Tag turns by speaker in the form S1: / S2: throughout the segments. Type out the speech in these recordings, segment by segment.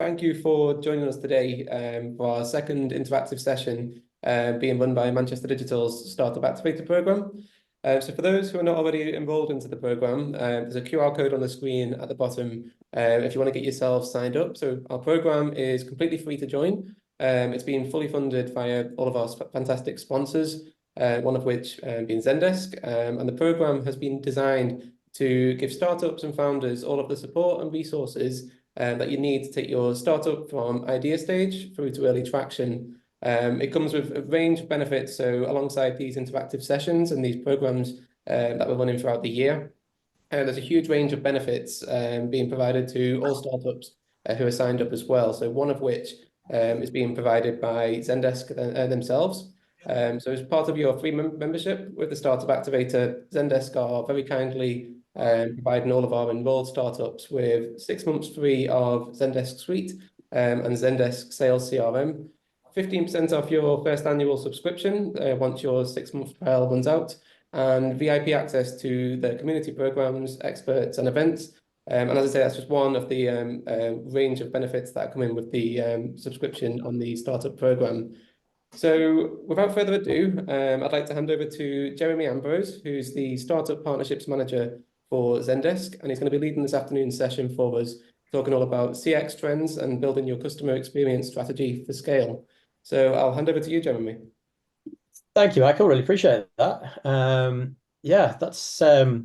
S1: Thank you for joining us today for our second interactive session being run by Manchester Digital's Startup Activator program. So for those who are not already enrolled into the program, there's a QR code on the screen at the bottom if you want to get yourself signed up. So our program is completely free to join. It's been fully funded via all of our fantastic sponsors, one of which being Zendesk. And the program has been designed to give startups and founders all of the support and resources that you need to take your startup from idea stage through to early traction. It comes with a range of benefits. So alongside these interactive sessions and these programs that we're running throughout the year, there's a huge range of benefits being provided to all startups who are signed up as well. So one of which is being provided by Zendesk themselves. So as part of your free membership with the Startup Activator, Zendesk are very kindly providing all of our enrolled startups with 6 months free of Zendesk Suite and Zendesk Sales CRM, 15% off your first annual subscription once your 6-month trial runs out, and VIP access to the community programs, experts, and events. And as I say, that's just one of the range of benefits that come in with the subscription on the startup program. So without further ado, I'd like to hand over to Jeremy Ambrose, who's the Startup Partnerships Manager for Zendesk, and he's going to be leading this afternoon's session for us, talking all about CX trends and building your customer experience strategy for scale. So I'll hand over to you, Jeremy.
S2: Thank you, Michael. Really appreciate that. Yeah, that's I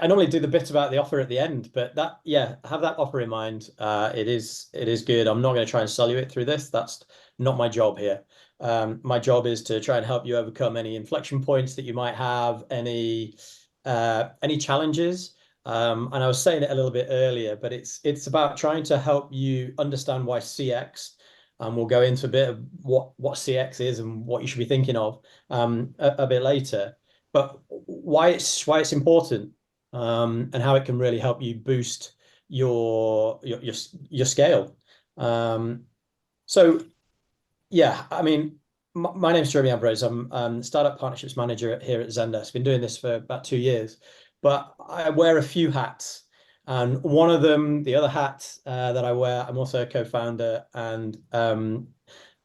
S2: normally do the bit about the offer at the end, but have that offer in mind. It is good. I'm not going to try and sell you it through this. That's not my job here. My job is to try and help you overcome any inflection points that you might have, any challenges. And I was saying it a little bit earlier, but it's about trying to help you understand why CX. And we'll go into a bit of what CX is and what you should be thinking of a bit later. But why it's important and how it can really help you boost your scale. So yeah, I mean, my name's Jeremy Ambrose. I'm Startup Partnerships Manager here at Zendesk. Been doing this for about 2 years, but I wear a few hats. And one of them, the other hat that I wear, I'm also a co-founder and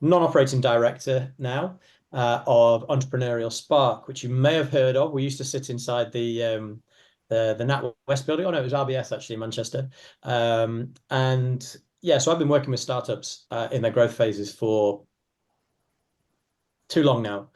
S2: non-operating director now of Entrepreneurial Spark, which you may have heard of. We used to sit inside the NatWest building. Oh no, it was RBS actually in Manchester. And yeah, so I've been working with startups in their growth phases for too long now.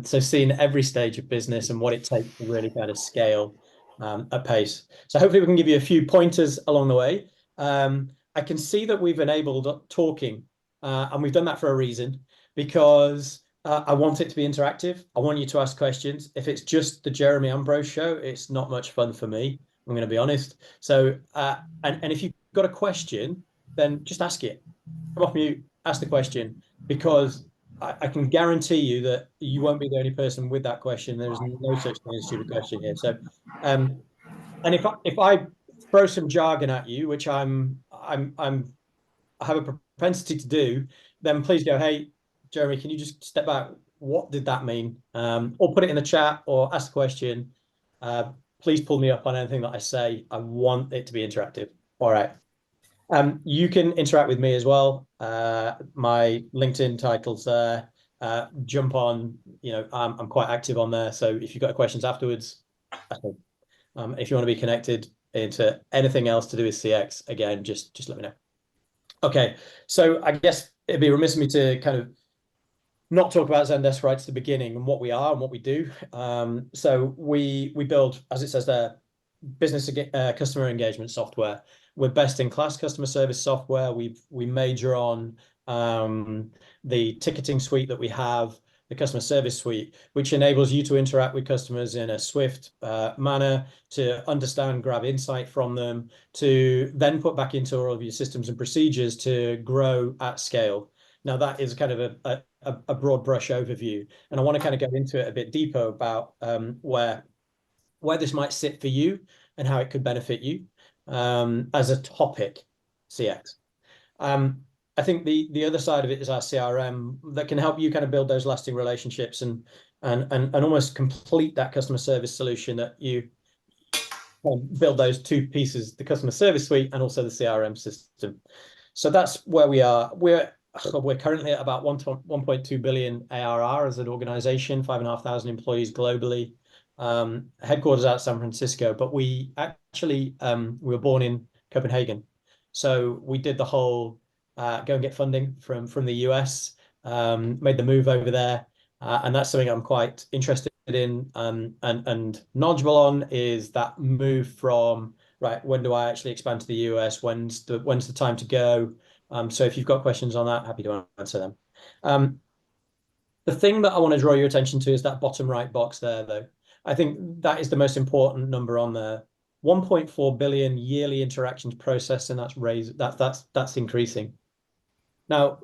S2: So seeing every stage of business and what it takes to really kind of scale at pace. So hopefully we can give you a few pointers along the way. I can see that we've enabled talking, and we've done that for a reason, because I want it to be interactive. I want you to ask questions. If it's just the Jeremy Ambrose show, it's not much fun for me. I'm going to be honest. So, and if you've got a question, then just ask it. Come off mute, ask the question, because I can guarantee you that you won't be the only person with that question. There's no such thing as a stupid question here. So, and if I throw some jargon at you, which I have a propensity to do, then please go, hey, Jeremy, can you just step back? What did that mean? Or put it in the chat or ask the question. Please pull me up on anything that I say. I want it to be interactive. All right. You can interact with me as well. My LinkedIn title's there. Jump on, I'm quite active on there. So if you've got questions afterwards, if you want to be connected into anything else to do with CX, again, just let me know. Okay, so I guess it'd be remiss of me to kind of not talk about Zendesk right at the beginning and what we are and what we do. So we build, as it says there, business customer engagement software. We're best in class customer service software. We major on the ticketing suite that we have, the customer service suite, which enables you to interact with customers in a swift manner, to understand, grab insight from them, to then put back into all of your systems and procedures to grow at scale. Now that is kind of a broad brush overview, and I want to kind of go into it a bit deeper about where this might sit for you and how it could benefit you as a topic, CX. I think the other side of it is our CRM that can help you kind of build those lasting relationships and almost complete that customer service solution that you build those two pieces, the customer service suite and also the CRM system. So that's where we are. We're currently at about 1.2 billion ARR as an organization, 5,500 employees globally, headquarters out of San Francisco, but we actually we were born in Copenhagen. So we did the whole go and get funding from the US, made the move over there. And that's something I'm quite interested in and knowledgeable on, is that move from, right, when do I actually expand to the US? When's the time to go? So if you've got questions on that, happy to answer them. The thing that I want to draw your attention to is that bottom right box there, though. I think that is the most important number on there. 1.4 billion yearly interactions processed, and that's increasing. Now,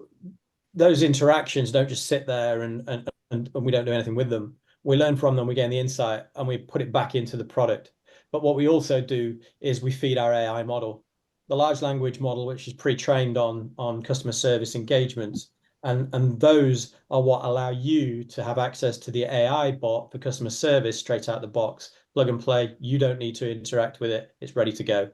S2: those interactions don't just sit there and we don't do anything with them. We learn from them, we gain the insight, and we put it back into the product. But what we also do is we feed our AI model, the large language model, which is pre-trained on customer service engagements. And those are what allow you to have access to the AI bot for customer service straight out the box, plug and play. You don't need to interact with it. It's ready to go.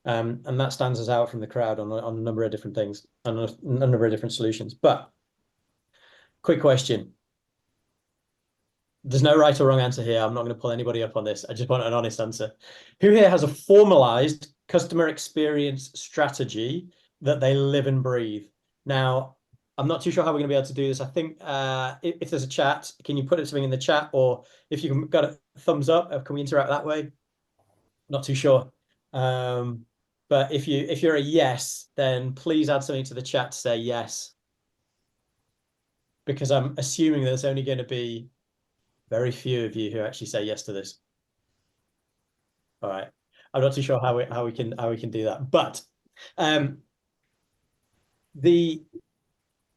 S2: And that stands us out from the crowd on a number of different things, on a number of different solutions. But quick question. There's no right or wrong answer here. I'm not going to pull anybody up on this. I just want an honest answer. Who here has a formalized customer experience strategy that they live and breathe? Now, I'm not too sure how we're going to be able to do this. I think if there's a chat, can you put something in the chat? Or if you've got a thumbs up, can we interact that way? Not too sure. But if you're a yes, then please add something to the chat to say yes. Because I'm assuming there's only going to be very few of you who actually say yes to this. All right. I'm not too sure how we can do that. But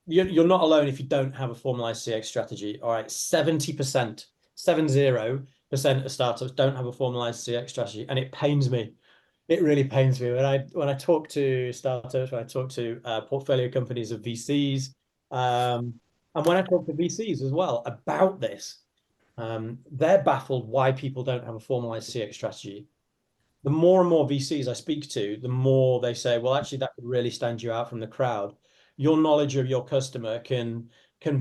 S2: you're not alone if you don't have a formalized CX strategy. All right, 70%, 70% of startups don't have a formalized CX strategy, and it pains me. It really pains me when I talk to startups, when I talk to portfolio companies of VCs, and when I talk to VCs as well about this, they're baffled why people don't have a formalized CX strategy. The more and more VCs I speak to, the more they say, well, actually, that could really stand you out from the crowd. Your knowledge of your customer can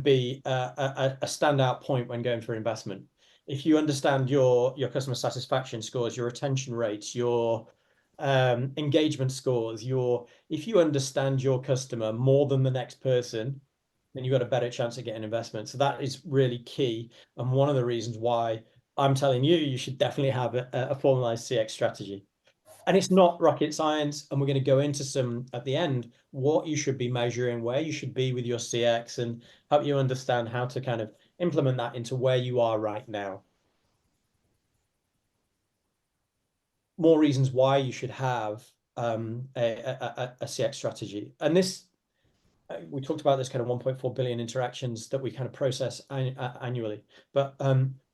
S2: be a standout point when going for investment. If you understand your customer satisfaction scores, your retention rates, your engagement scores, if you understand your customer more than the next person, then you've got a better chance of getting investment. So that is really key. And one of the reasons why I'm telling you, you should definitely have a formalized CX strategy. And it's not rocket science. And we're going to go into some at the end, what you should be measuring, where you should be with your CX, and help you understand how to kind of implement that into where you are right now. More reasons why you should have a CX strategy. And this, we talked about this kind of 1.4 billion interactions that we kind of process annually, but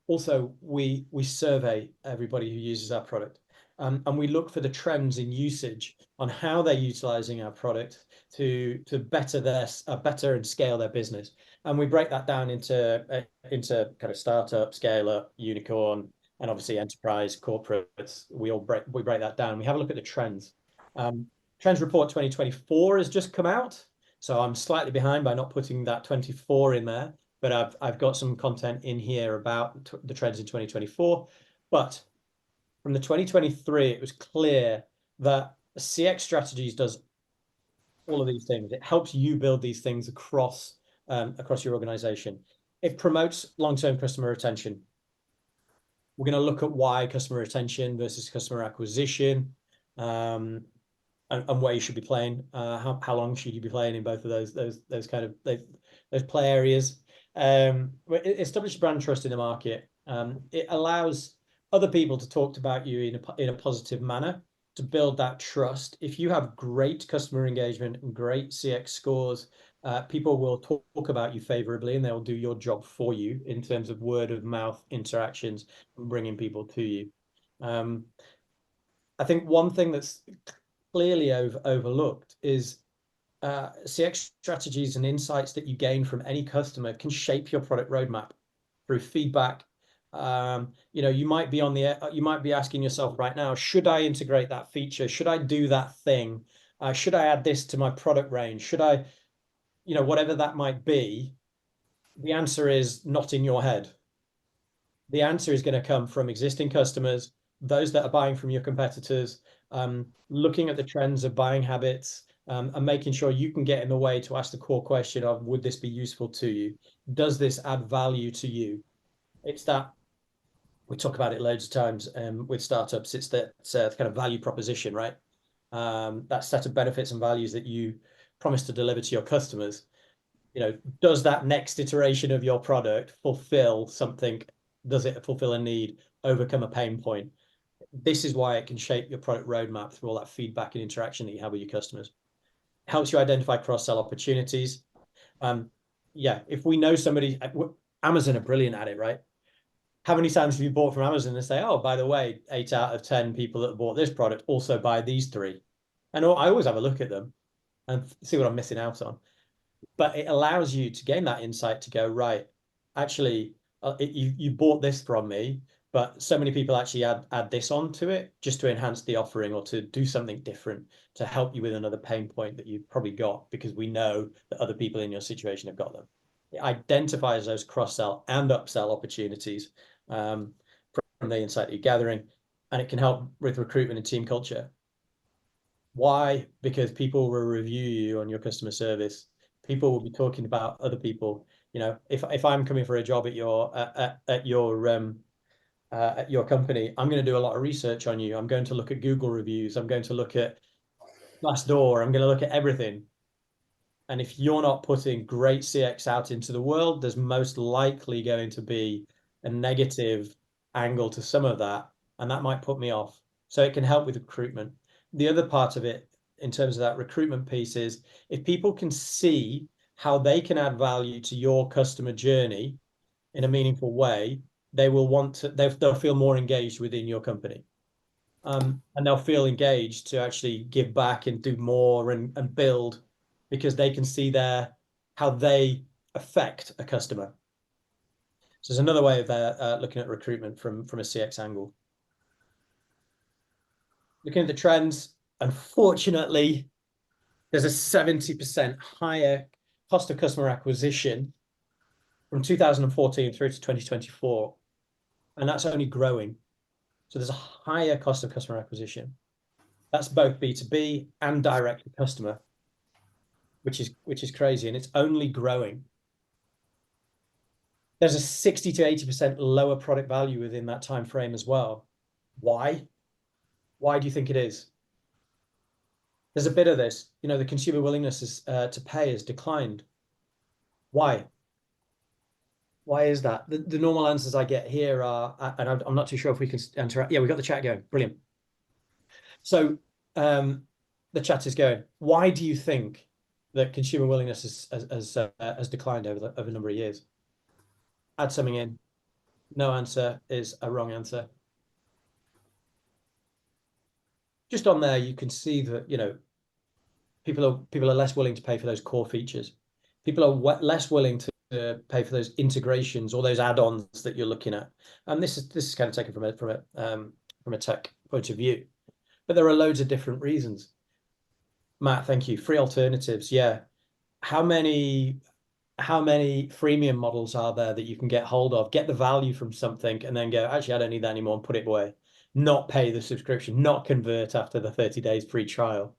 S2: also we survey everybody who uses our product, and we look for the trends in usage on how they're utilizing our product to better and scale their business. And we break that down into kind of startup, scale up, unicorn, and obviously enterprise, corporates. We break that down. We have a look at the trends. Trends report 2024 has just come out. So I'm slightly behind by not putting that 24 in there, but I've got some content in here about the trends in 2024. But from the 2023, it was clear that CX strategies does all of these things. It helps you build these things across your organization. It promotes long-term customer retention. We're going to look at why customer retention versus customer acquisition. And where you should be playing, how long should you be playing in both of those kind of those play areas. Establish brand trust in the market. It allows other people to talk about you in a positive manner to build that trust. If you have great customer engagement and great CX scores, people will talk about you favorably, and they'll do your job for you in terms of word of mouth interactions and bringing people to you. I think one thing that's clearly overlooked is CX strategies and insights that you gain from any customer can shape your product roadmap through feedback, You might be you might be asking yourself right now, should I integrate that feature? Should I do that thing? Should I add this to my product range? Should I, whatever that might be, the answer is not in your head. The answer is going to come from existing customers, those that are buying from your competitors, looking at the trends of buying habits, and making sure you can get in the way to ask the core question of, would this be useful to you? Does this add value to you? It's that we talk about it loads of times with startups. It's that kind of value proposition, right? That set of benefits and values that you promise to deliver to your customers. Does that next iteration of your product fulfill something? Does it fulfill a need, overcome a pain point? This is why it can shape your product roadmap through all that feedback and interaction that you have with your customers. It helps you identify cross-sell opportunities. Yeah, if we know somebody, Amazon are brilliant at it, right? How many times have you bought from Amazon and say, oh, by the way, 8 out of 10 people that bought this product also buy these 3? And I always have a look at them and see what I'm missing out on. But it allows you to gain that insight to go, right, actually, you bought this from me, but so many people actually add this onto it just to enhance the offering or to do something different to help you with another pain point that you've probably got, because we know that other people in your situation have got them. It identifies those cross-sell and upsell opportunities from the insight that you're gathering, and it can help with recruitment and team culture. Why? Because people will review you on your customer service. People will be talking about other people. If I'm coming for a job at your company, I'm going to do a lot of research on you. I'm going to look at Google reviews. I'm going to look at Glassdoor. I'm going to look at everything. And if you're not putting great CX out into the world, there's most likely going to be a negative angle to some of that, and that might put me off. So it can help with recruitment. The other part of it, in terms of that recruitment piece, is if people can see how they can add value to your customer journey in a meaningful way, they will they'll feel more engaged within your company. And they'll feel engaged to actually give back and do more and build, because they can see how they affect a customer. So there's another way of looking at recruitment from a CX angle. Looking at the trends, unfortunately, there's a 70% higher cost of customer acquisition from 2014 through to 2024, and that's only growing. So there's a higher cost of customer acquisition. That's both B2B and direct to customer, which is crazy, and it's only growing. There's a 60 to 80% lower product value within that time frame as well. Why? Why do you think it is? There's a bit of this, the consumer willingness to pay has declined. Why? Why is that? The normal answers I get here are, and I'm not too sure if we can enter. Yeah, we got the chat going. Brilliant. So the chat is going. Why do you think that consumer willingness has declined over a number of years? Add something in. No answer is a wrong answer. Just on there, you can see that people are less willing to pay for those core features. People are less willing to pay for those integrations or those add-ons that you're looking at. And this is kind of taken from a tech point of view, but there are loads of different reasons. Matt, thank you. Free alternatives, yeah. How many freemium models are there that you can get hold of, get the value from something, and then go, actually, I don't need that anymore, and put it away, not pay the subscription, not convert after the 30 days free trial.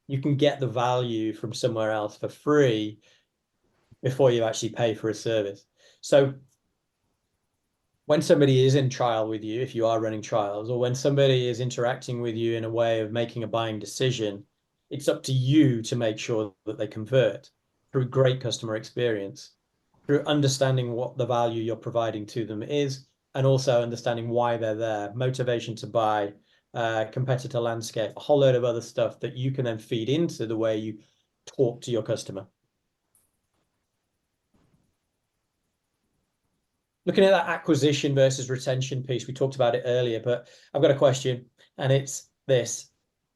S2: You can get the value from somewhere else for free before you actually pay for a service. So when somebody is in trial with you, if you are running trials, or when somebody is interacting with you in a way of making a buying decision, it's up to you to make sure that they convert through great customer experience, through understanding what the value you're providing to them is, and also understanding why they're there, motivation to buy, competitor landscape, a whole load of other stuff that you can then feed into the way you talk to your customer. Looking at that acquisition versus retention piece, we talked about it earlier, but I've got a question, and it's this.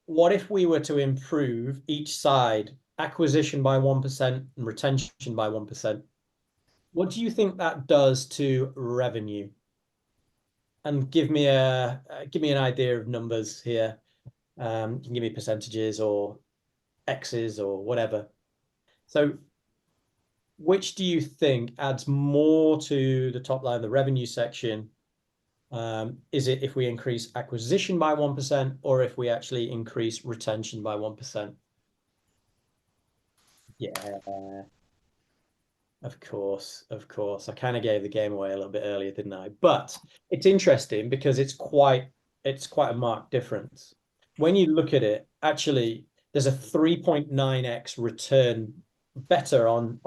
S2: What if we were to improve each side, acquisition by 1% and retention by 1%? What do you think that does to revenue? and give me an idea of numbers here. You can give me percentages or X's or whatever. So which do you think adds more to the top line, the revenue section? Is it if we increase acquisition by 1% or if we actually increase retention by 1%? Yeah, of course, of course. I kind of gave the game away a little bit earlier, didn't I? But it's interesting because it's quite a marked difference. When you look at it, actually, there's a 3.9x return better on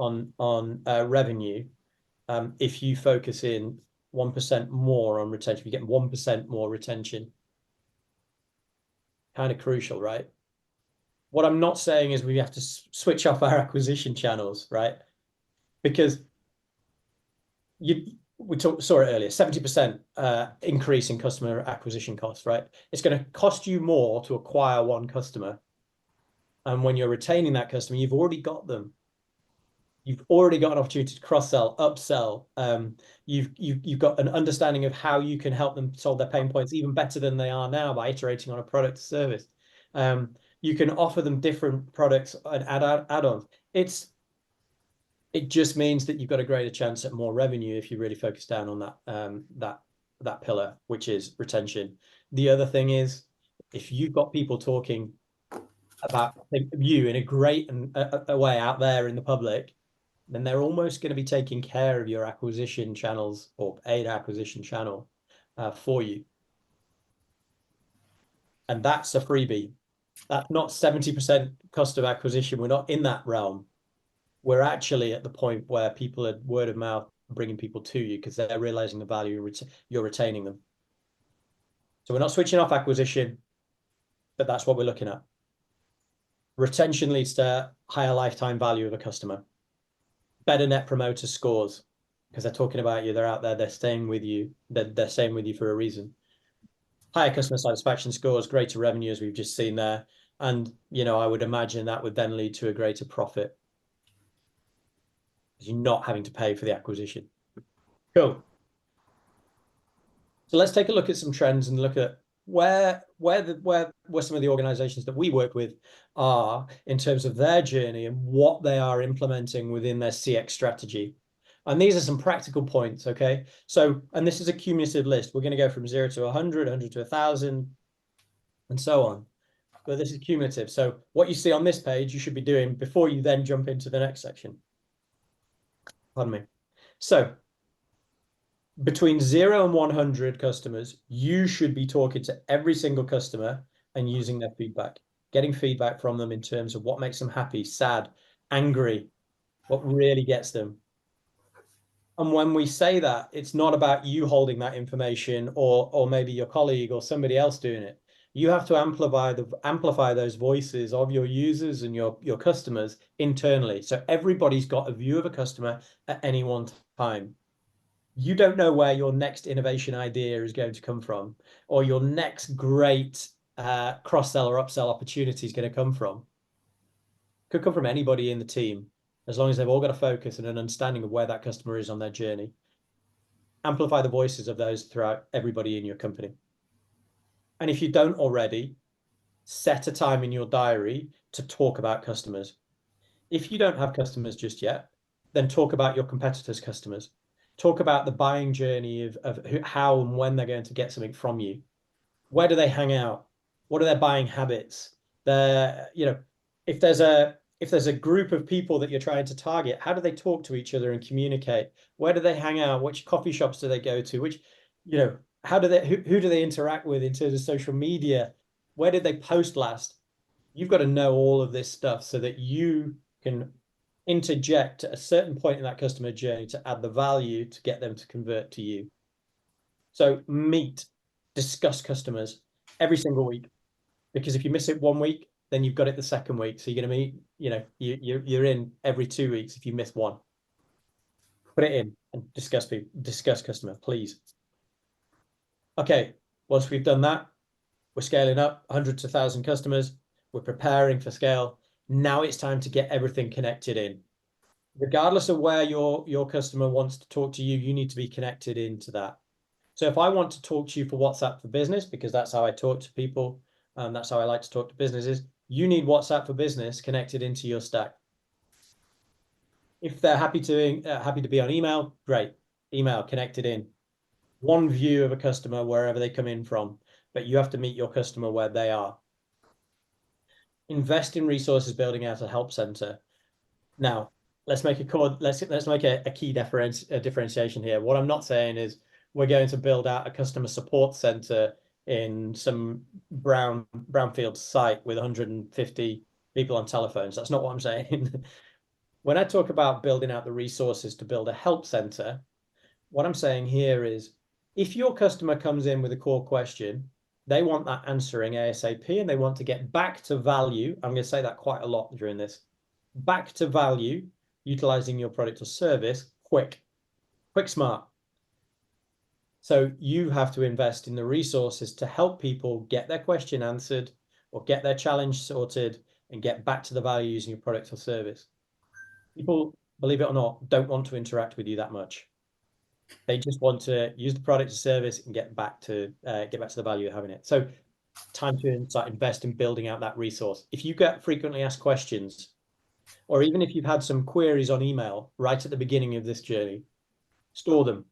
S2: revenue if you focus in 1% more on retention. If you get 1% more retention, kind of crucial, right? What I'm not saying is we have to switch off our acquisition channels, right? Because we saw it earlier, 70% increase in customer acquisition costs, right? It's going to cost you more to acquire one customer. And when you're retaining that customer, you've already got them. You've already got an opportunity to cross-sell, upsell. You've got an understanding of how you can help them solve their pain points even better than they are now by iterating on a product or service. You can offer them different products and add-ons. It just means that you've got a greater chance at more revenue if you really focus down on that pillar, which is retention. The other thing is, if you've got people talking about you in a great a way out there in the public, then they're almost going to be taking care of your acquisition channels or aid acquisition channel for you. And that's a freebie. That's not 70% cost of acquisition. We're not in that realm. We're actually at the point where people are word of mouth bringing people to you because they're realizing the value you're retaining them. So we're not switching off acquisition, but that's what we're looking at. Retention leads to higher lifetime value of a customer, better net promoter scores because they're talking about you, they're out there, they're staying with you, they're staying with you for a reason. Higher customer satisfaction scores, greater revenue as we've just seen there. And, I would imagine that would then lead to a greater profit. You're not having to pay for the acquisition. Cool. So let's take a look at some trends and look at where some of the organizations that we work with are in terms of their journey and what they are implementing within their CX strategy. And these are some practical points, okay? So, and this is a cumulative list. We're going to go from 0 to 100, 100 to 1,000, and so on. But this is cumulative. So what you see on this page, you should be doing before you then jump into the next section. Pardon me. So between 0 and 100 customers, you should be talking to every single customer and using their feedback, getting feedback from them in terms of what makes them happy, sad, angry, what really gets them. And when we say that, it's not about you holding that information or maybe your colleague or somebody else doing it. You have to amplify those voices of your users and your customers internally. So everybody's got a view of a customer at any one time. You don't know where your next innovation idea is going to come from, or your next great cross-sell or upsell opportunity is going to come from. Could come from anybody in the team, as long as they've all got a focus and an understanding of where that customer is on their journey. Amplify the voices of those throughout everybody in your company. And if you don't already, set a time in your diary to talk about customers. If you don't have customers just yet, then talk about your competitors' customers. Talk about the buying journey of how and when they're going to get something from you. Where do they hang out? What are their buying habits? If there's a group of people that you're trying to target, how do they talk to each other and communicate? Where do they hang out? Which coffee shops do they go to? Who do they interact with in terms of social media? Where did they post last? You've got to know all of this stuff so that you can interject at a certain point in that customer journey to add the value to get them to convert to you. So discuss customers every single week, because if you miss it 1 week, then you've got it the second week. So you're going to meet, you're in every 2 weeks if you miss one. Put it in and discuss customer, please. Okay, once we've done that, we're scaling up 100 to 1,000 customers. We're preparing for scale. Now it's time to get everything connected in. Regardless of where your customer wants to talk to you, you need to be connected into that. So if I want to talk to you for WhatsApp for Business, because that's how I talk to people, that's how I like to talk to businesses, you need WhatsApp for Business connected into your stack. If they're happy to be on email, great. Email connected in. One view of a customer wherever they come in from, but you have to meet your customer where they are. Invest in resources building out a help center. Now, let's make a key differentiation here. What I'm not saying is we're going to build out a customer support center in some brownfield site with 150 people on telephones. That's not what I'm saying. When I talk about building out the resources to build a help center, what I'm saying here is if your customer comes in with a core question, they want that answering ASAP and they want to get back to value. I'm going to say that quite a lot during this. Back to value, utilizing your product or service, quick, smart. So you have to invest in the resources to help people get their question answered or get their challenge sorted and get back to the value using your product or service. People, believe it or not, don't want to interact with you that much. They just want to use the product or service and get back to the value of having it. So time to start invest in building out that resource. If you get frequently asked questions, or even if you've had some queries on email right at the beginning of this journey, store them.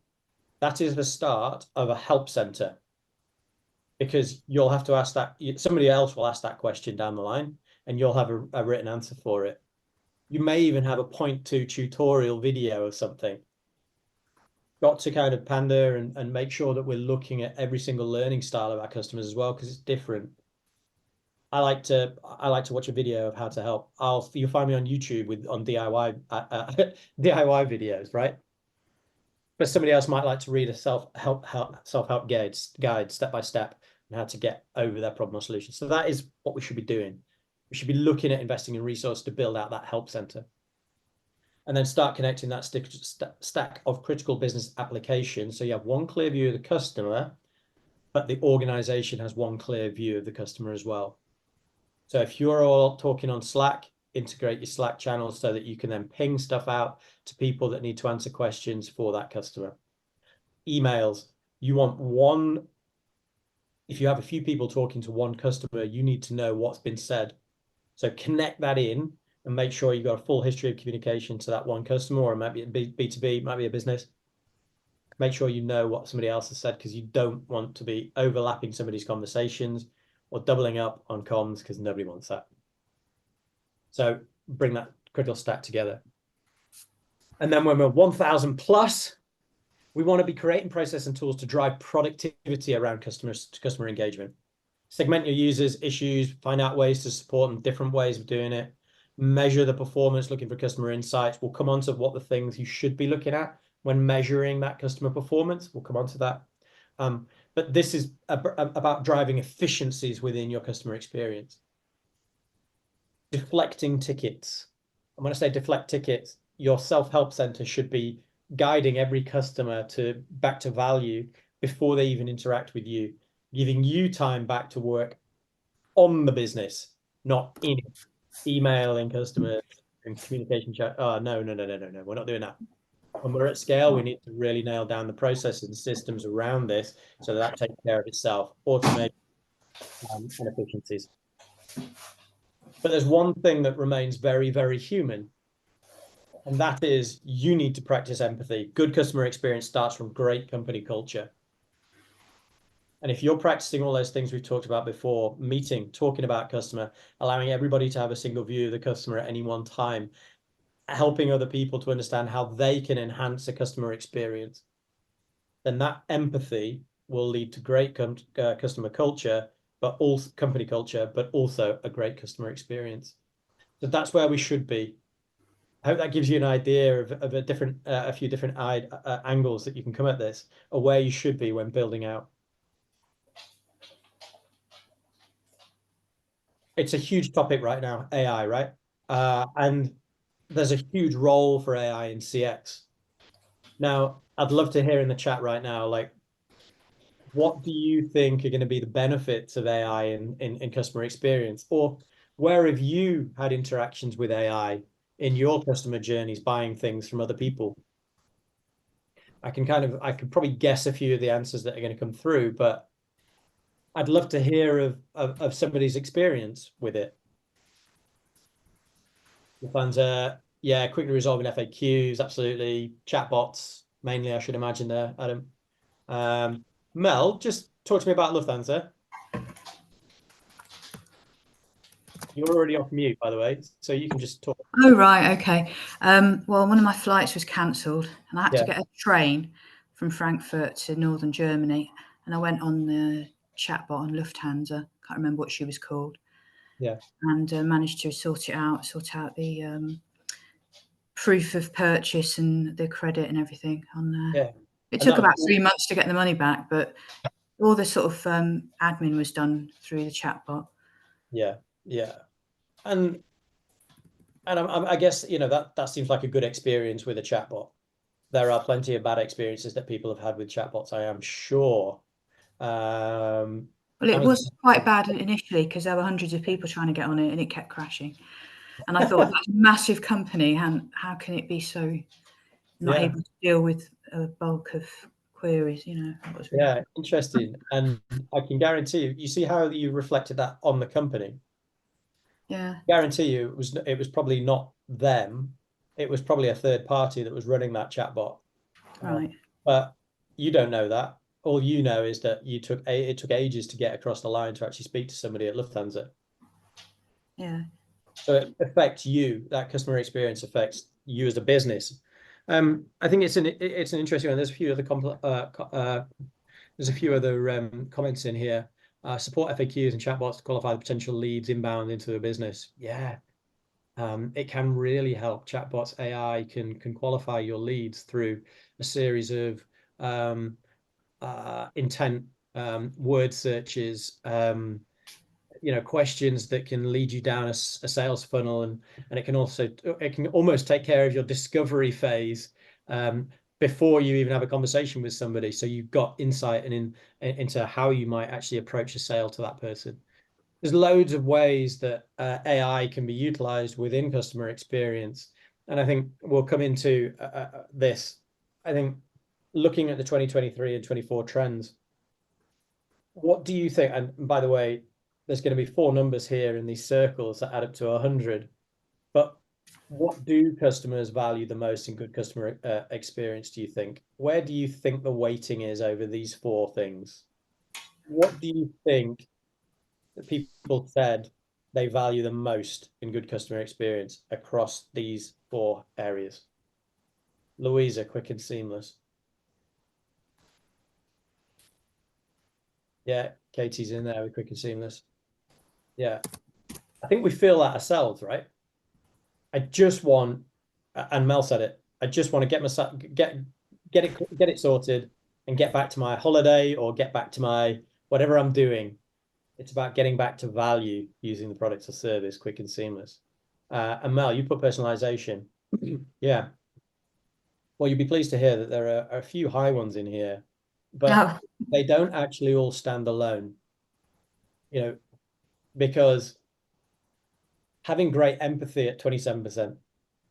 S2: That is the start of a help center, because you'll have to ask that, somebody else will ask that question down the line and you'll have a written answer for it. You may even have a point-to tutorial video or something. Got to kind of pander and make sure that we're looking at every single learning style of our customers as well, because it's different. I like to watch a video of how to help. You'll find me on YouTube on DIY DIY videos, right? But somebody else might like to read a self-help guide step by step on how to get over their problem or solution. So that is what we should be doing. We should be looking at investing in resources to build out that help center. And then start connecting that stack of critical business applications. So you have one clear view of the customer, but the organization has one clear view of the customer as well. So if you're all talking on Slack, integrate your Slack channels so that you can then ping stuff out to people that need to answer questions for that customer. Emails, you want one, if you have a few people talking to one customer, you need to know what's been said. So connect that in and make sure you've got a full history of communication to that one customer, or it might be a B2B, it might be a business. Make sure you know what somebody else has said, because you don't want to be overlapping somebody's conversations or doubling up on comms, because nobody wants that. So bring that critical stack together. And then when we're 1,000 plus, we want to be creating process and tools to drive productivity around customer engagement. Segment your users, issues, find out ways to support them, different ways of doing it. Measure the performance, looking for customer insights. We'll come on to what the things you should be looking at when measuring that customer performance. We'll come on to that. But this is about driving efficiencies within your customer experience. Deflecting tickets. And when I say deflect tickets, your self-help center should be guiding every customer back to value before they even interact with you, giving you time back to work on the business, not in it. Emailing customers and communication chat. Oh, no. We're not doing that. When we're at scale, we need to really nail down the processes and systems around this so that takes care of itself, automate and efficiencies. But there's one thing that remains very, very human, and that is you need to practice empathy. Good customer experience starts from great company culture. And if you're practicing all those things we've talked about before, meeting, talking about customer, allowing everybody to have a single view of the customer at any one time, helping other people to understand how they can enhance a customer experience, then that empathy will lead to great customer culture, but also company culture, but also a great customer experience. So that's where we should be. I hope that gives you an idea of a few different angles that you can come at this, or where you should be when building out. It's a huge topic right now, AI, right? And there's a huge role for AI in CX. Now, I'd love to hear in the chat right now, like, what do you think are going to be the benefits of AI in customer experience? Or where have you had interactions with AI in your customer journeys, buying things from other people? I could probably guess a few of the answers that are going to come through, but I'd love to hear of somebody's experience with it. Lufthansa, yeah, quickly resolving FAQs, absolutely. Chatbots, mainly, I should imagine there, Adam. Mel, just talk to me about Lufthansa. You're already off mute, by the way, so you can just talk.
S3: Oh, right, okay. Well, one of my flights was cancelled, and I had to
S2: Yeah.
S3: get a train from Frankfurt to northern Germany, and I went on the chatbot on Lufthansa. Can't remember what she was called.
S2: Yeah.
S3: And managed to sort out the proof of purchase and the credit and everything on there.
S2: Yeah.
S3: It
S2: And
S3: took
S2: that
S3: about
S2: was
S3: 3 months to get the money back, but all the sort of admin was done through the chatbot.
S2: Yeah, yeah. And I guess, you know, that seems like a good experience with a chatbot. There are plenty of bad experiences that people have had with chatbots, I am sure.
S3: Well, it
S2: Amazon-
S3: was quite bad initially because there were hundreds of people trying to get on it and it kept crashing. And I thought, that's a massive company, and how can it be so not
S2: Yeah.
S3: able to deal with a bulk of queries? You know, that was really
S2: Yeah, interesting. And I can guarantee you see how you reflected that on the company.
S3: yeah.
S2: Guarantee you it was probably not them. It was probably a third party that was running that chatbot.
S3: Right.
S2: But you don't know that. All you know is that it took ages to get across the line to actually speak to somebody at Lufthansa.
S3: Yeah.
S2: So it affects you. That customer experience affects you as a business. I think it's an interesting one. There's a few other comments in here. Support FAQs and chatbots to qualify the potential leads inbound into a business. Yeah, it can really help. Chatbots, AI can qualify your leads through a series of intent word searches, questions that can lead you down a sales funnel, and it can almost take care of your discovery phase before you even have a conversation with somebody. So you've got insight into how you might actually approach a sale to that person. There's loads of ways that AI can be utilized within customer experience. And I think we'll come into this. I think looking at the 2023 and 24 trends, what do you think? And by the way, there's going to be 4 numbers here in these circles that add up to 100. But what do customers value the most in good customer experience, do you think? Where do you think the weighting is over these 4 things? What do you think that people said they value the most in good customer experience across these 4 areas? Louisa, quick and seamless. Yeah, Katie's in there with quick and seamless. Yeah. I think we feel that ourselves, right? I just want, and Mel said it, I just want to get it sorted and get back to my holiday or get back to my whatever I'm doing. It's about getting back to value using the product or service, quick and seamless. And Mel, you put personalization. Yeah. Well, you'll be pleased to hear that there are a few high ones in here, but they don't actually all stand alone, because having great empathy at 27%,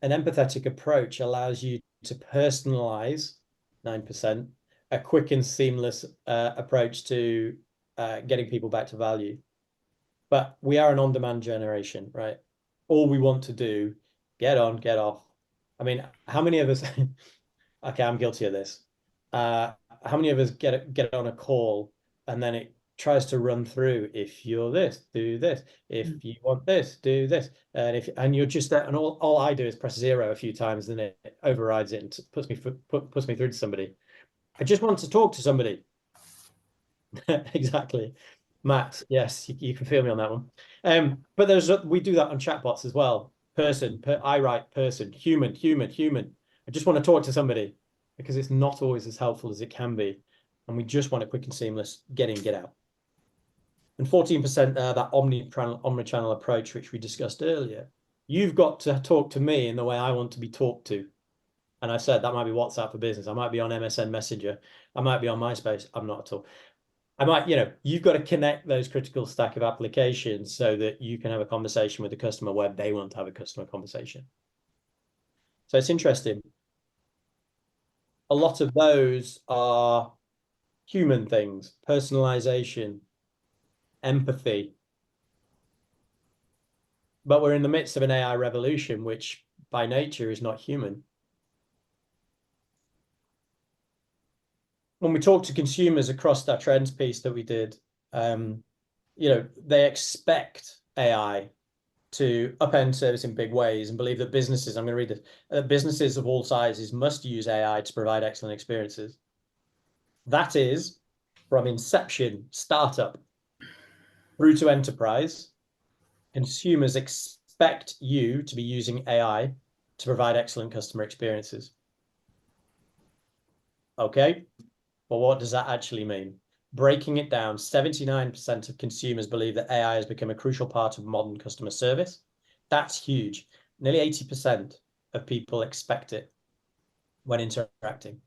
S2: an empathetic approach allows you to personalize 9%, a quick and seamless approach to getting people back to value. But we are an on-demand generation, right? All we want to do, get on, get off. I mean, how many of us, okay, I'm guilty of this. How many of us get on a call and then it tries to run through, if you're this, do this. If you want this, do this. And you're just there, and all I do is press 0 a few times, then it overrides it and puts me through to somebody. I just want to talk to somebody. Exactly. Matt, yes, you can feel me on that one. But we do that on chatbots as well. I write person, human. I just want to talk to somebody, because it's not always as helpful as it can be. And we just want a quick and seamless get in, get out. And 14% that omni-channel approach, which we discussed earlier. You've got to talk to me in the way I want to be talked to. And I said that might be WhatsApp for business. I might be on MSN Messenger. I might be on MySpace. I'm not at all. You've got to connect those critical stack of applications so that you can have a conversation with the customer where they want to have a customer conversation. So it's interesting. a lot of those are human things, personalization, empathy. But we're in the midst of an AI revolution, which by nature is not human. When we talk to consumers across that trends piece that we did, they expect AI to upend service in big ways and believe that businesses, I'm going to read this, businesses of all sizes must use AI to provide excellent experiences. That is, from inception, startup, through to enterprise, consumers expect you to be using AI to provide excellent customer experiences. Okay, well, what does that actually mean? Breaking it down, 79% of consumers believe that AI has become a crucial part of modern customer service. That's huge. Nearly 80% of people expect it when interacting.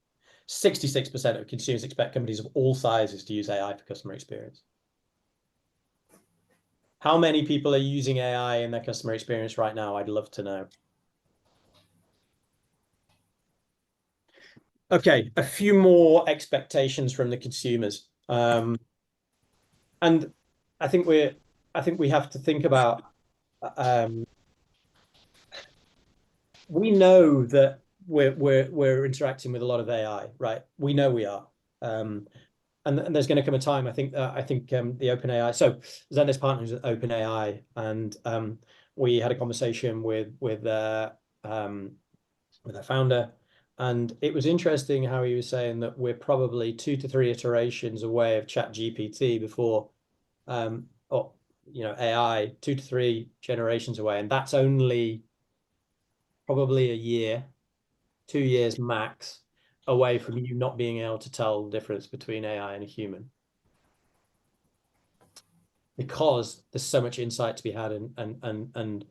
S2: 66% of consumers expect companies of all sizes to use AI for customer experience. How many people are using AI in their customer experience right now? I'd love to know. Okay, a few more expectations from the consumers. And I think we have to think about we know that we're interacting with a lot of AI, right? We know we are. And there's going to come a time, I think the OpenAI. So Zendesk partners with OpenAI, and we had a conversation with their founder, and it was interesting how he was saying that we're probably 2 to 3 iterations away of ChatGPT before, AI 2 to 3 generations away, and that's only probably a year, 2 years max away from you not being able to tell the difference between AI and a human, because there's so much insight to be had, and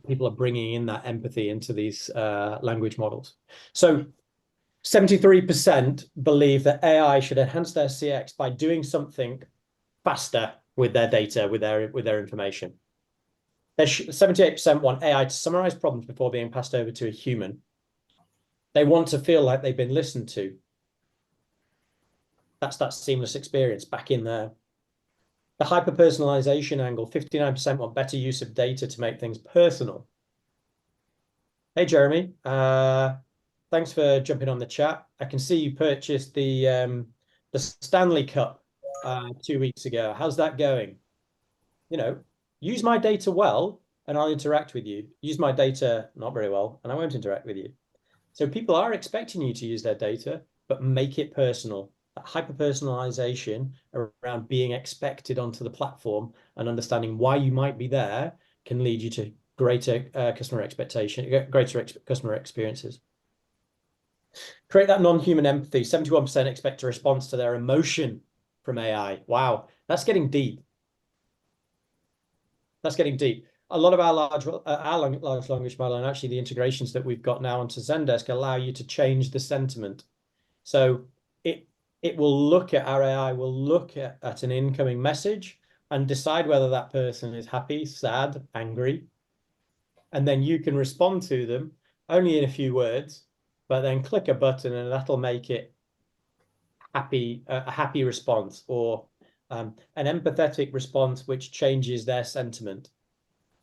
S2: people are bringing in that empathy into these language models. So 73% believe that AI should enhance their CX by doing something faster with their data, with their information. 78% want AI to summarize problems before being passed over to a human. They want to feel like they've been listened to. That's that seamless experience back in there. The hyper-personalization angle, 59% want better use of data to make things personal. Hey, Jeremy. Thanks for jumping on the chat. I can see you purchased the Stanley Cup 2 weeks ago. How's that going? Use my data well, and I'll interact with you. Use my data not very well, and I won't interact with you. So people are expecting you to use their data, but make it personal. That hyper-personalization around being expected onto the platform and understanding why you might be there can lead you to greater customer experiences. Create that non-human empathy. 71% expect a response to their emotion from AI. Wow, that's getting deep. That's getting deep. A lot of our large language model, and actually the integrations that we've got now onto Zendesk, allow you to change the sentiment. So it will look at, our AI will look at an incoming message and decide whether that person is happy, sad, angry. And then you can respond to them only in a few words, but then click a button and that'll make it a happy response, or an empathetic response which changes their sentiment.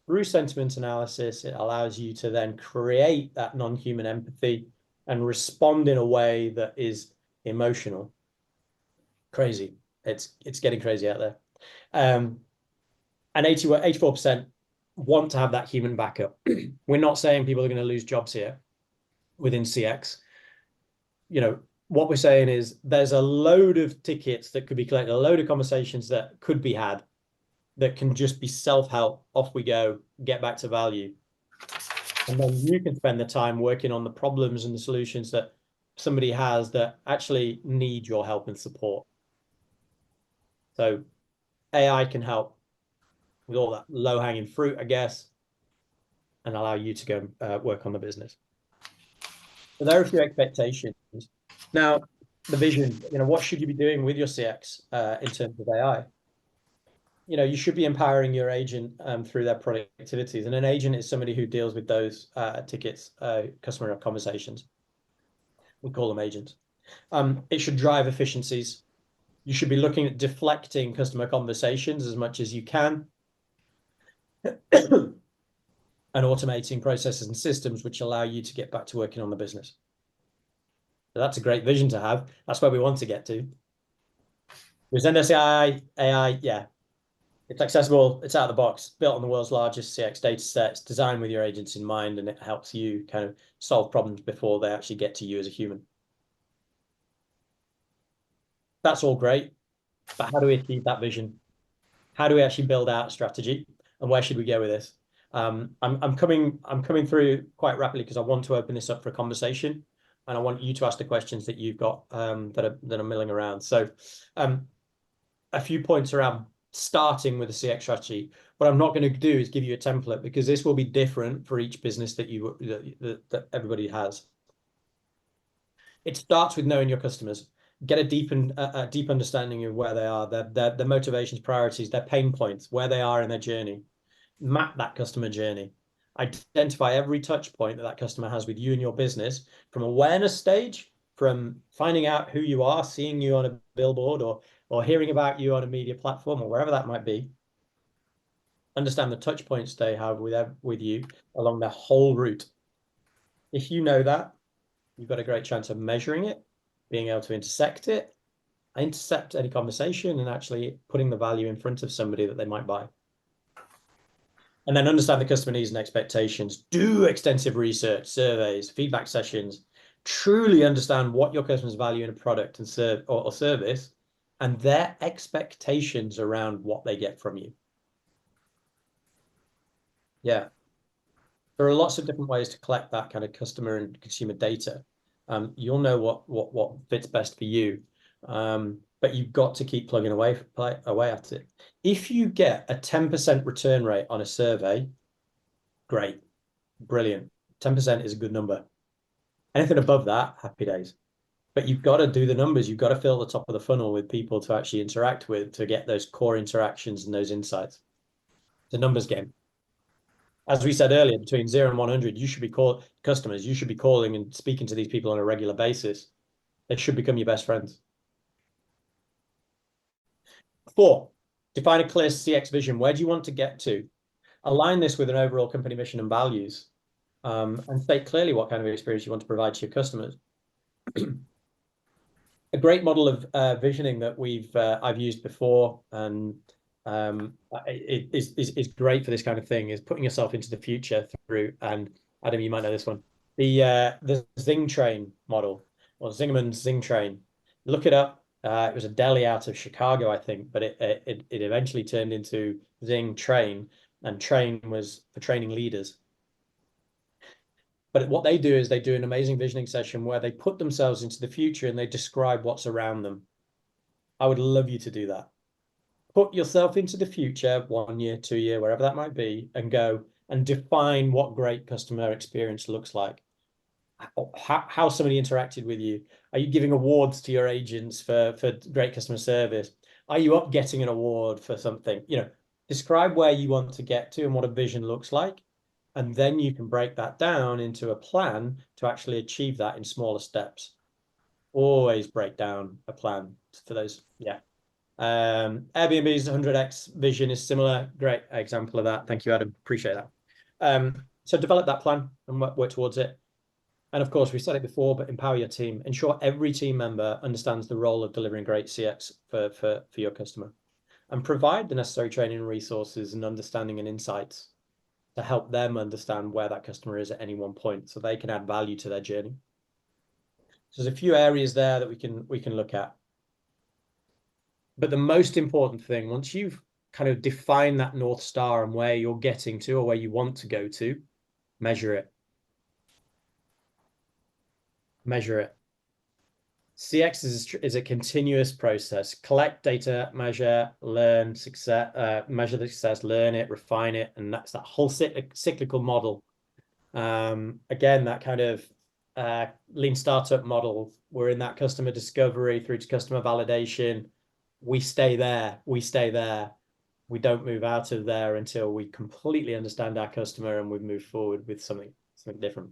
S2: Through sentiment analysis, it allows you to then create that non-human empathy and respond in a way that is emotional. Crazy. It's getting crazy out there. And 84% want to have that human backup. We're not saying people are going to lose jobs here within CX. What we're saying is there's a load of tickets that could be collected, a load of conversations that could be had that can just be self-help. Off we go, get back to value. And then you can spend the time working on the problems and the solutions that somebody has that actually need your help and support. So AI can help with all that low-hanging fruit, I guess, and allow you to go work on the business. So there are a few expectations. Now, the vision, what should you be doing with your CX in terms of AI? You should be empowering your agent through their productivities. And an agent is somebody who deals with those tickets, customer conversations. We call them agents. It should drive efficiencies. You should be looking at deflecting customer conversations as much as you can and automating processes and systems which allow you to get back to working on the business. So that's a great vision to have. That's where we want to get to. With Zendesk AI, yeah, it's accessible, it's out of the box, built on the world's largest CX data sets, designed with your agents in mind, and it helps you kind of solve problems before they actually get to you as a human. That's all great, but how do we achieve that vision? How do we actually build out a strategy, and where should we go with this? I'm coming through quite rapidly because I want to open this up for a conversation, and I want you to ask the questions that you've got that are milling around. So, a few points around starting with a CX strategy. What I'm not going to do is give you a template, because this will be different for each business that everybody has. It starts with knowing your customers. Get a deep understanding of where they are, their motivations, priorities, their pain points, where they are in their journey. Map that customer journey. Identify every touch point that customer has with you and your business, from awareness stage, from finding out who you are, seeing you on a billboard, or hearing about you on a media platform, or wherever that might be. Understand the touch points they have with you along their whole route. If you know that, you've got a great chance of measuring it, being able to intercept any conversation, and actually putting the value in front of somebody that they might buy. And then understand the customer needs and expectations. Do extensive research, surveys, feedback sessions. Truly understand what your customers value in a product and service, and their expectations around what they get from you. Yeah. There are lots of different ways to collect that kind of customer and consumer data. You'll know what fits best for you, but you've got to keep plugging away at it. If you get a 10% return rate on a survey, great, brilliant. 10% is a good number. Anything above that, happy days. But you've got to do the numbers. You've got to fill the top of the funnel with people to actually interact with, to get those core interactions and those insights. It's a numbers game. As we said earlier, between 0 and 100, you should be customers. You should be calling and speaking to these people on a regular basis. They should become your best friends. 4, define a clear CX vision. Where do you want to get to? Align this with an overall company mission and values, and state clearly what kind of experience you want to provide to your customers. A great model of visioning that I've used before, and it is great for this kind of thing, is putting yourself into the future through, and Adam, you might know this one, the Zing Train model, or Zingerman's Zing Train. Look it up. It was a deli out of Chicago, I think, but it eventually turned into Zing Train, and train was for training leaders. But what they do is they do an amazing visioning session where they put themselves into the future and they describe what's around them. I would love you to do that. Put yourself into the future, 1 year, 2 year, wherever that might be, and go and define what great customer experience looks like. How somebody interacted with you. Are you giving awards to your agents for great customer service? Are you up getting an award for something? Describe where you want to get to and what a vision looks like. And then you can break that down into a plan to actually achieve that in smaller steps. Always break down a plan for those. Yeah. Airbnb's 100x vision is similar. Great example of that. Thank you, Adam. Appreciate that. So develop that plan and work towards it. And of course, we said it before, but empower your team. Ensure every team member understands the role of delivering great CX for your customer, and provide the necessary training and resources and understanding and insights to help them understand where that customer is at any one point, so they can add value to their journey. So there's a few areas there that we can look at. But the most important thing, once you've kind of defined that North Star and where you're getting to or where you want to go to, measure it. Measure it. CX is a continuous process. Collect data, measure, learn, measure the success, learn it, refine it, and that's that whole cyclical model. Again, that kind of lean startup model. We're in that customer discovery through to customer validation. We stay there. We stay there. We don't move out of there until we completely understand our customer and we move forward with something different.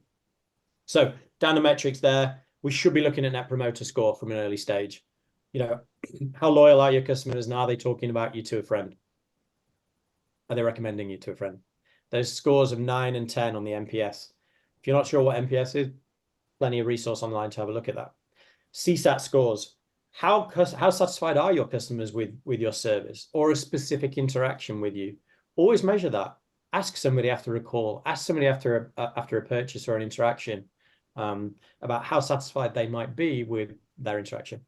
S2: So down the metrics there, we should be looking at Net Promoter Score from an early stage. You know, how loyal are your customers, and are they talking about you to a friend? Are they recommending you to a friend? There's scores of 9 and 10 on the NPS. If you're not sure what NPS is, plenty of resource online to have a look at that. CSAT scores. How satisfied are your customers with your service or a specific interaction with you? Always measure that. Ask somebody after a call, ask somebody after a purchase or an interaction about how satisfied they might be with their interaction.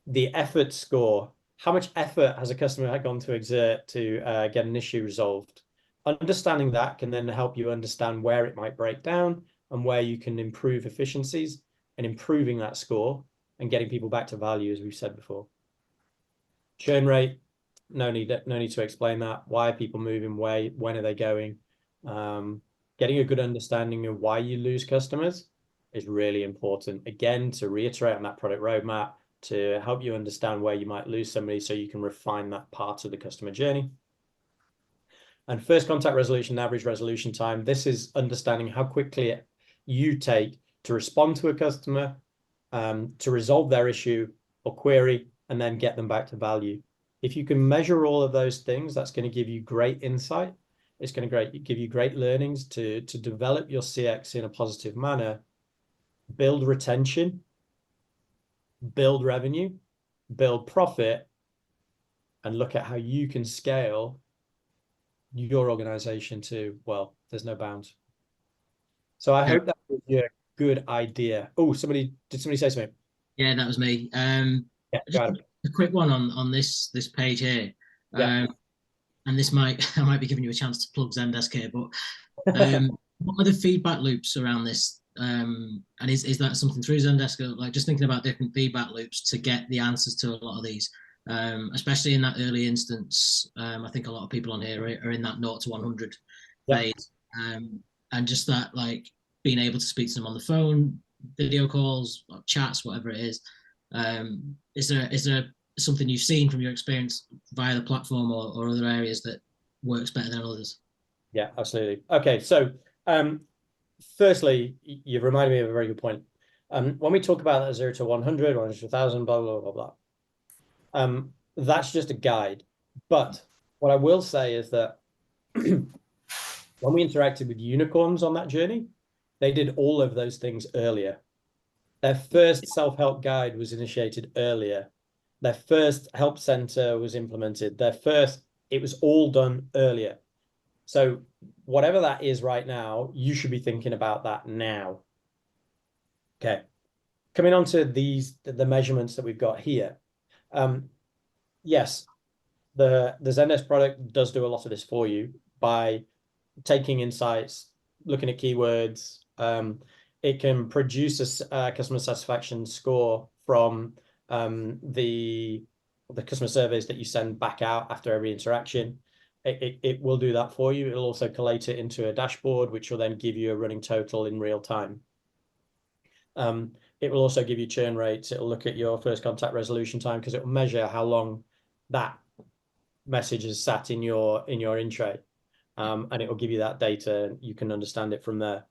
S2: The effort score. How much effort has a customer gone to exert to get an issue resolved? Understanding that can then help you understand where it might break down and where you can improve efficiencies, and improving that score and getting people back to value, as we've said before. Churn rate, no need to explain that. Why are people moving away? When are they going? Getting a good understanding of why you lose customers is really important. Again, to reiterate on that product roadmap, to help you understand where you might lose somebody so you can refine that part of the customer journey. And first contact resolution, average resolution time. This is understanding how quickly you take to respond to a customer, to resolve their issue or query, and then get them back to value. If you can measure all of those things, that's going to give you great insight. It's going to give you great learnings to develop your CX in a positive manner, build retention, build revenue, build profit, and look at how you can scale your organization to, well, there's no bounds. So I hope that gives you a good idea. Oh, did somebody say something?
S4: Yeah, that was me.
S2: Yeah,
S4: just a quick one on this page here.
S2: Yeah.
S4: And this I might be giving you a chance to plug Zendesk here, but what are the feedback loops around this? And is that something through Zendesk, or like just thinking about different feedback loops to get the answers to a lot of these, especially in that early instance? I think a lot of people on here are in that 0 to 100 phase, and just that, like, being able to speak to them on the phone, video calls, or chats, whatever it is. Is there something you've seen from your experience via the platform or other areas that works better than others?
S2: Yeah, absolutely. Okay, so firstly, you've reminded me of a very good point. When we talk about that 0 to 100, 100 to 1,000, blah, blah, blah, blah, that's just a guide. But what I will say is that when we interacted with unicorns on that journey, they did all of those things earlier. Their first self-help guide was initiated earlier. Their first help center was implemented. It was all done earlier. So whatever that is right now, you should be thinking about that now. Okay. Coming on to the measurements that we've got here. Yes, the Zendesk product does do a lot of this for you by taking insights, looking at keywords. It can produce a customer satisfaction score from the customer surveys that you send back out after every interaction. It will do that for you. It'll also collate it into a dashboard, which will then give you a running total in real time. It will also give you churn rates. It'll look at your first contact resolution time, because it will measure how long that message has sat in your in tray. And it will give you that data, and you can understand it from there.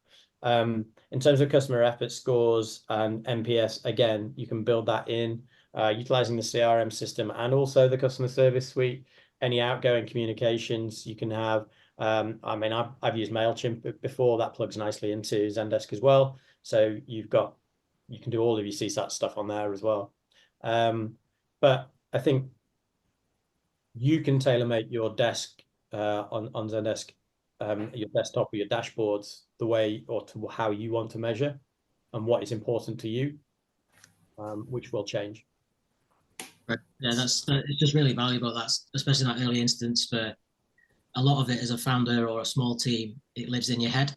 S2: In terms of customer effort scores and NPS, again, you can build that in utilizing the CRM system and also the customer service suite. Any outgoing communications you can have. I mean, I've used MailChimp before. That plugs nicely into Zendesk as well. So you can do all of your CSAT stuff on there as well. But I think you can tailor make your desk on Zendesk, your desktop or your dashboards, the way or to how you want to measure and what is important to you, which will change.
S4: Right. Yeah, it's just really valuable. That's especially in that early instance. For a lot of it, as a founder or a small team, it lives in your head.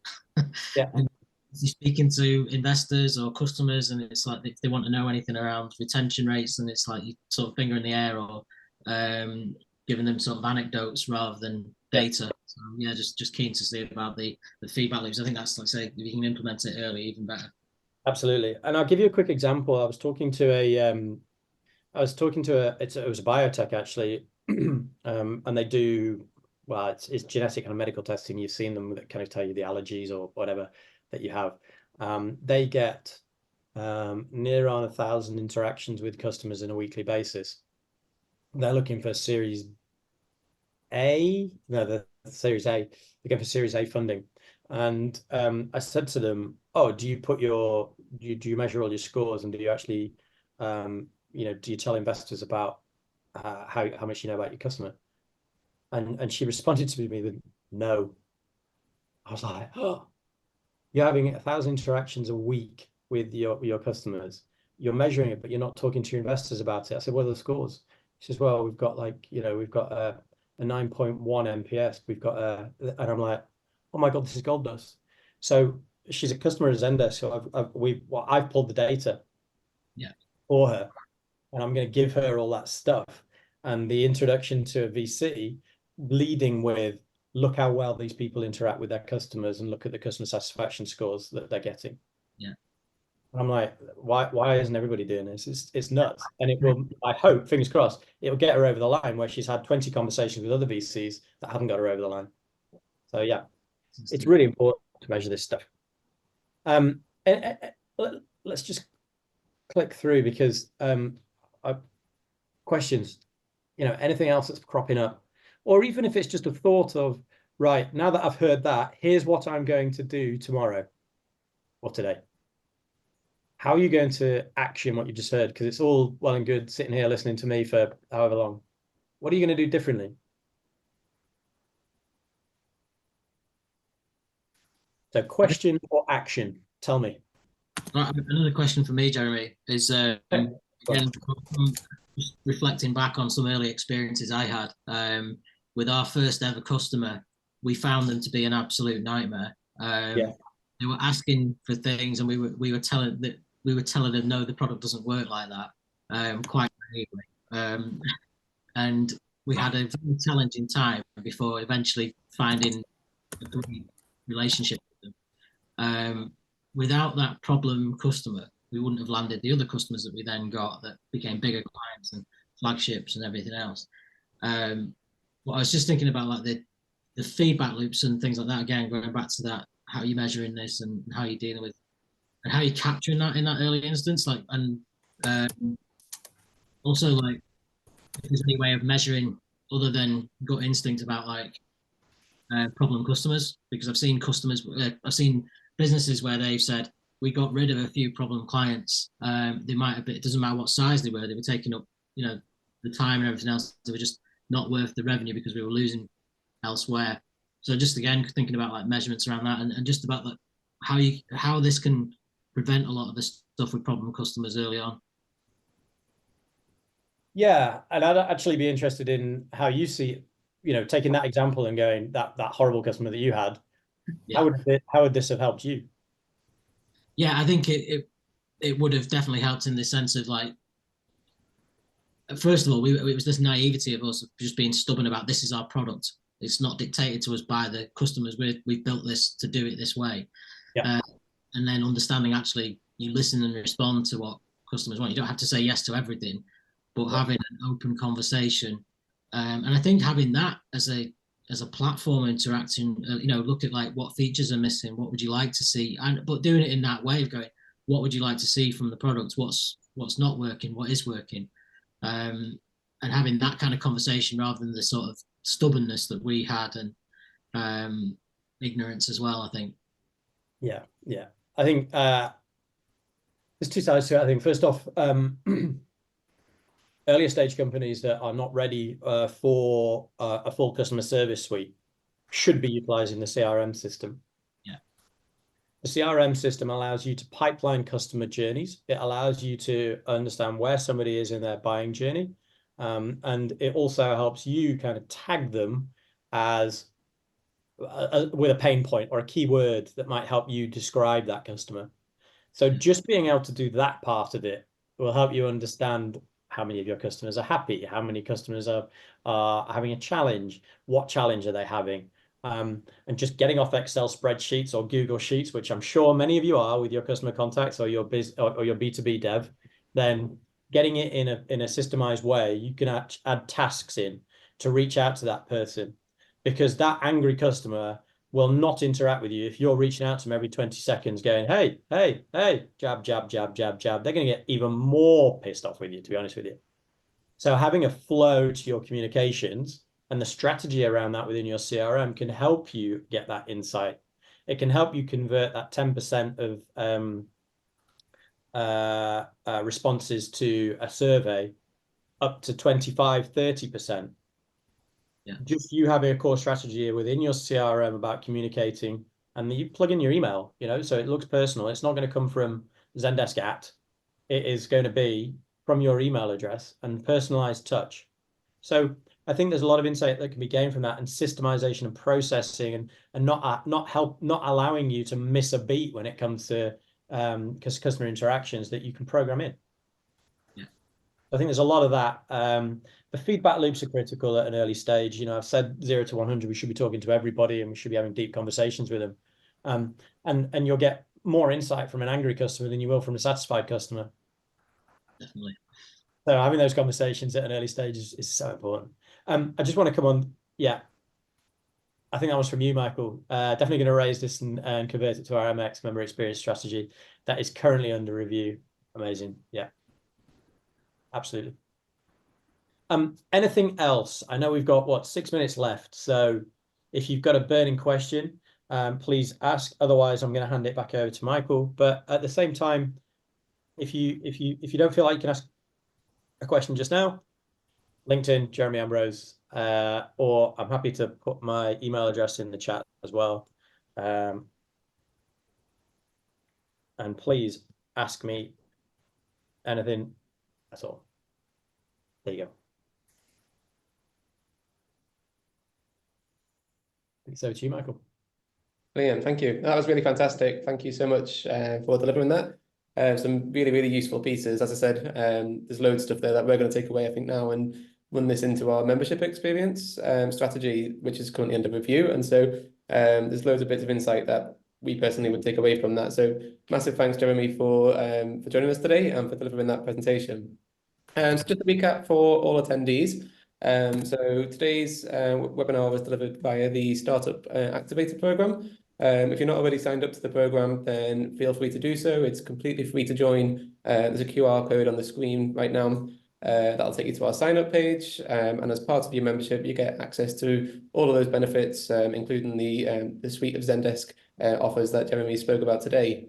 S2: Yeah.
S4: And you're speaking to investors or customers, and it's like if they want to know anything around retention rates, and it's like you sort of finger in the air, or giving them sort of anecdotes rather than data. So yeah, just keen to see about the feedback loops. I think that's, like I say, if you can implement it early, even better. Absolutely.
S2: And I'll give you a quick example. I was talking to it was a biotech actually, and they do, well, it's genetic and medical testing. You've seen them that kind of tell you the allergies or whatever that you have. They get near on 1,000 interactions with customers on a weekly basis. They're looking for Series A, no, the Series A. They're going for Series A funding. And I said to them, "Oh, do you put your do you measure all your scores, and do you actually do you tell investors about how much you know about your customer?" And she responded to me with no. I was like, "Oh, you're having 1,000 interactions a week with your customers. You're measuring it, but you're not talking to your investors about it." I said, "What are the scores?" She says, "Well, we've got we've got a 9.1 NPS. We've got and I'm like, oh my God, this is gold dust." So she's a customer at Zendesk. So I've pulled the data for her, and I'm going to give her all that stuff. And the introduction to a VC leading with, look how well these people interact with their customers and look at the customer satisfaction scores that they're getting.
S4: Yeah.
S2: And I'm like, why isn't everybody doing this? It's nuts. And it will, I hope, fingers crossed, it will get her over the line, where she's had 20 conversations with other VCs that haven't got her over the line. So yeah, it's really important to measure this stuff. And let's just click through, because questions, anything else that's cropping up, or even if it's just a thought of, right, now that I've heard that, here's what I'm going to do tomorrow or today. How are you going to action what you just heard? Because it's all well and good sitting here listening to me for however long. What are you going to do differently? So question or action? Tell me.
S4: Another question for me, Jeremy, is again, just reflecting back on some early experiences I had with our first ever customer. We found them to be an absolute nightmare. They were asking for things, and we were telling them, no, the product doesn't work like that, quite naively. And we had a very challenging time before eventually finding a great relationship with them. Without that problem customer, we wouldn't have landed the other customers that we then got that became bigger clients and flagships and everything else. But I was just thinking about like the feedback loops and things like that. Again, going back to that, how are you measuring this and how you're dealing with, and how you're capturing that in that early instance, like, and also like if there's any way of measuring other than gut instinct about like problem customers, because I've seen businesses where they've said, we got rid of a few problem clients. They might have been, it doesn't matter what size they were taking up, the time and everything else. They were just not worth the revenue because we were losing elsewhere. So just again, thinking about like measurements around that, and just about like how this can prevent a lot of the stuff with problem customers early on.
S2: Yeah, and I'd actually be interested in how you see, taking that example and going, that horrible customer that you had, how would this have helped you?
S4: Yeah, I think it would have definitely helped in the sense of like, first of all, it was this naivety of us just being stubborn about, this is our product. It's not dictated to us by the customers. We've built this to do it this way.
S2: Yeah.
S4: And then understanding, actually, you listen and respond to what customers want. You don't have to say yes to everything, but having an open conversation. And I think having that as a platform interacting, look at like what features are missing, what would you like to see, but doing it in that way of going, what would you like to see from the product, what's not working, what is working, and having that kind of conversation rather than the sort of stubbornness that we had and ignorance as well, I think. Yeah.
S2: I think there's two sides to it. I think first off, earlier stage companies that are not ready for a full customer service suite should be utilizing the CRM system.
S4: Yeah.
S2: The CRM system allows you to pipeline customer journeys. It allows you to understand where somebody is in their buying journey. And it also helps you kind of tag them as with a pain point or a keyword that might help you describe that customer. So just being able to do that part of it will help you understand how many of your customers are happy, how many customers are having a challenge, what challenge are they having, and just getting off Excel spreadsheets or Google Sheets, which I'm sure many of you are with your customer contacts or your your B2B dev, then getting it in a systemized way, you can add tasks in to reach out to that person, because that angry customer will not interact with you if you're reaching out to them every 20 seconds going, hey, hey, hey, jab, jab, jab, jab, jab. They're going to get even more pissed off with you, to be honest with you. So having a flow to your communications and the strategy around that within your CRM can help you get that insight. It can help you convert that 10% of responses to a survey up to 25, 30%.
S4: Yeah.
S2: Just you having a core strategy within your CRM about communicating, and you plug in your email, so it looks personal. It's not going to come from Zendesk @ it is going to be from your email address and personalized touch. So I think there's a lot of insight that can be gained from that, and systemization and processing, and not allowing you to miss a beat when it comes to customer interactions that you can program in.
S4: Yeah.
S2: I think there's a lot of that. The feedback loops are critical at an early stage. I've said 0 to 100, we should be talking to everybody and we should be having deep conversations with them. And you'll get more insight from an angry customer than you will from a satisfied customer.
S4: Definitely.
S2: So having those conversations at an early stage is so important. I just want to come on. Yeah. I think that was from you, Michael. Definitely going to raise this and convert it to our MX member experience strategy that is currently under review. Amazing. Yeah. Absolutely. Anything else? I know we've got 6 minutes left. So if you've got a burning question, please ask. Otherwise, I'm going to hand it back over to Michael. But at the same time, if you don't feel like you can ask a question just now, LinkedIn, Jeremy Ambrose, or I'm happy to put my email address in the chat as well. And please ask me anything at all. There you go. Thanks over to you, Michael.
S1: Brilliant, thank you. That was really fantastic. Thank you so much for delivering that. Some really, really useful pieces. As I said, there's loads of stuff there that we're going to take away, I think, now and run this into our membership experience strategy, which is currently under review. And so there's loads of bits of insight that we personally would take away from that. So massive thanks, Jeremy, for joining us today and for delivering that presentation. So just to recap for all attendees, so today's webinar was delivered via the Startup Activator program. If you're not already signed up to the program, then feel free to do so. It's completely free to join. There's a QR code on the screen right now that'll take you to our sign up page. And as part of your membership, you get access to all of those benefits, including the suite of Zendesk offers that Jeremy spoke about today.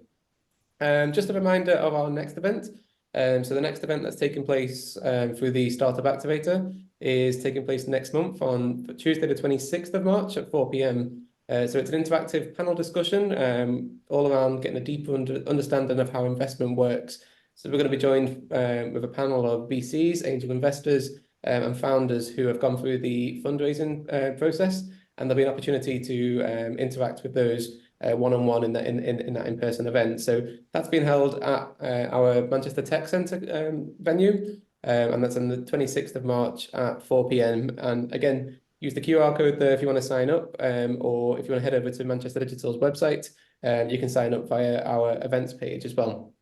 S1: Just a reminder of our next event. So the next event that's taking place through the Startup Activator is taking place next month on Tuesday, the 26th of March at 4 p.m. So it's an interactive panel discussion all around getting a deeper understanding of how investment works. So we're going to be joined with a panel of VCs, angel investors, and founders who have gone through the fundraising process, and there'll be an opportunity to interact with those one-on-one in that in-person event. So that's been held at our Manchester Tech Centre venue, and that's on the 26th of March at 4 p.m. And again, use the QR code there if you want to sign up, or if you want to head over to Manchester Digital's website, you can sign up via our events page as well.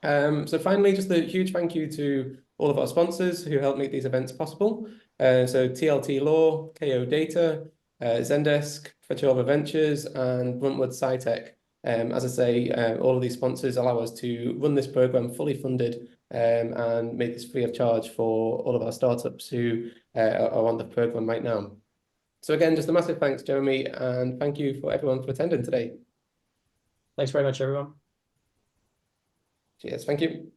S1: So finally, just a huge thank you to all of our sponsors who help make these events possible. So TLT Law, KO Data, Zendesk, Fatura Ventures, and Bruntwood SciTech. As I say, all of these sponsors allow us to run this program fully funded and make this free of charge for all of our startups who are on the program right now. So again, just a massive thanks, Jeremy, and thank you for everyone for attending today.
S2: Thanks very much, everyone.
S1: Cheers, thank you.